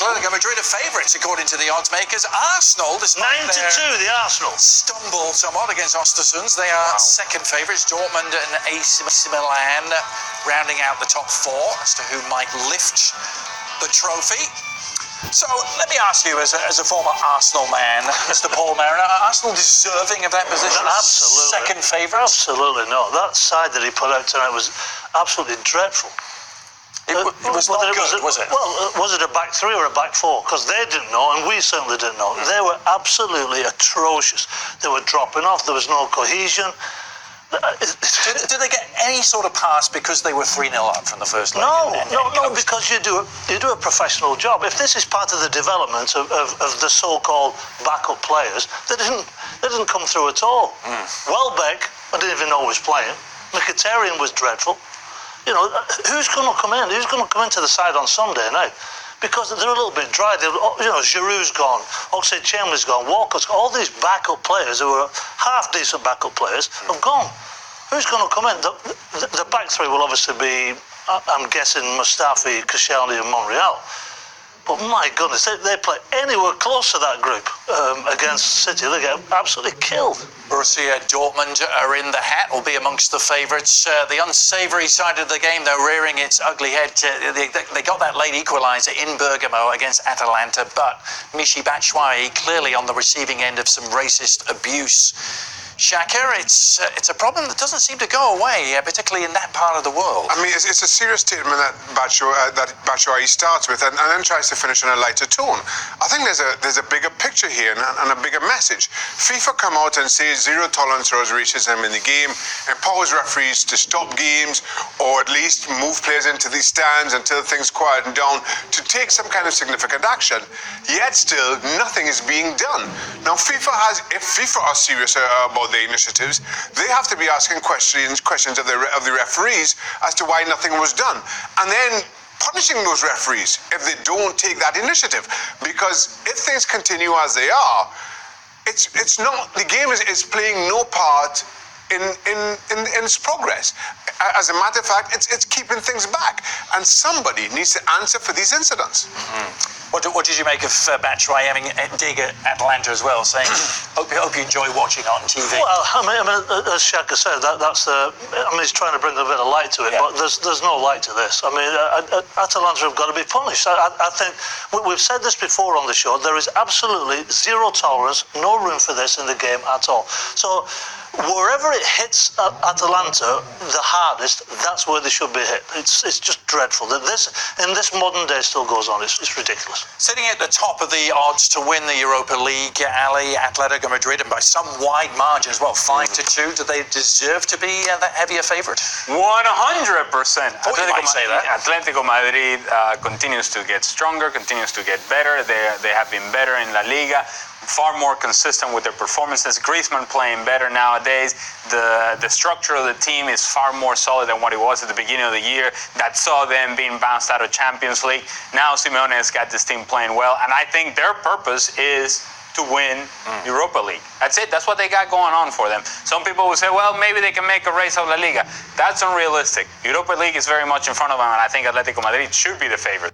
Atletico Madrid are favourites according to the odds makers. Arsenal, despite 9-2, the Arsenal stumble somewhat against Ostersunds, they are second favourites. Dortmund and AC Milan rounding out the top four as to who might lift the trophy. So let me ask you, as a former Arsenal man, Mr. Paul Mariner, are Arsenal deserving of that position? Absolutely. Second favourites? Absolutely not. That side that he put out tonight was absolutely dreadful. It was not good, was it? Well, was it a back three or a back four? Because they didn't know, and we certainly didn't know. They were absolutely atrocious. They were dropping off. There was no cohesion. Did they get any sort of pass because they were 3-0 up from the first leg? No, because you do a professional job. If this is part of the development of the so-called backup players, they didn't come through at all. Welbeck, I didn't even know was playing. Mkhitaryan was dreadful. You know, who's going to come in? Who's going to come into the side on Sunday now? Because they're a little bit dry. You know, Giroud's gone, Oxlade-Chamberlain's gone, Walker's gone. All these backup players who were half-decent backup players have gone. Who's going to come in? The back three will obviously be, I'm guessing, Mustafi, Koscielny and Monreal. But my goodness, they play anywhere close to that group against City. They get absolutely killed. Borussia Dortmund are in the hat, will be amongst the favourites. The unsavoury side of the game, though, rearing its ugly head. They got that late equaliser in Bergamo against Atalanta, but Michy Batshuayi clearly on the receiving end of some racist abuse. Shaka, it's a problem that doesn't seem to go away, particularly in that part of the world. I mean, it's a serious statement that Batshuayi starts with and then tries to finish on a lighter tone. I think there's a bigger picture here and a bigger message. FIFA come out and say zero tolerance towards racism in the game, empowers referees to stop games or at least move players into these stands until things quieten down to take some kind of significant action. Yet still, nothing is being done. Now, if FIFA are serious about their initiatives, they have to be asking questions of the referees as to why nothing was done, and then punishing those referees if they don't take that initiative. Because if things continue as they are, it's not, the game is playing no part in its progress. As a matter of fact, it's keeping things back, and somebody needs to answer for these incidents. What did you make of Batshuayi having a dig at Atalanta as well, saying, hope you enjoy watching on TV? Well, I mean, as Shaka said, he's trying to bring a bit of light to it, but there's no light to this. I mean, Atalanta have got to be punished. I think we've said this before on the show. There is absolutely zero tolerance, no room for this in the game at all. So wherever it hits Atalanta the hardest, that's where they should be hit. It's just dreadful that this in this modern day still goes on. It's ridiculous. Sitting at the top of the odds to win the Europa League, Ali, Atletico Madrid, and by some wide margin as well, 5-2. Do they deserve to be that heavier favourite? 100%. Atletico Madrid continues to get stronger, continues to get better. They have been better in La Liga, far more consistent with their performances. Griezmann playing better nowadays. The structure of the team is far more solid than what it was at the beginning of the year. That saw them being bounced out of Champions League. Now Simeone has got this team playing well, and I think their purpose is to win Europa League. That's it. That's what they got going on for them. Some people will say, well, maybe they can make a race of La Liga. That's unrealistic. Europa League is very much in front of them, and I think Atletico Madrid should be the favorite.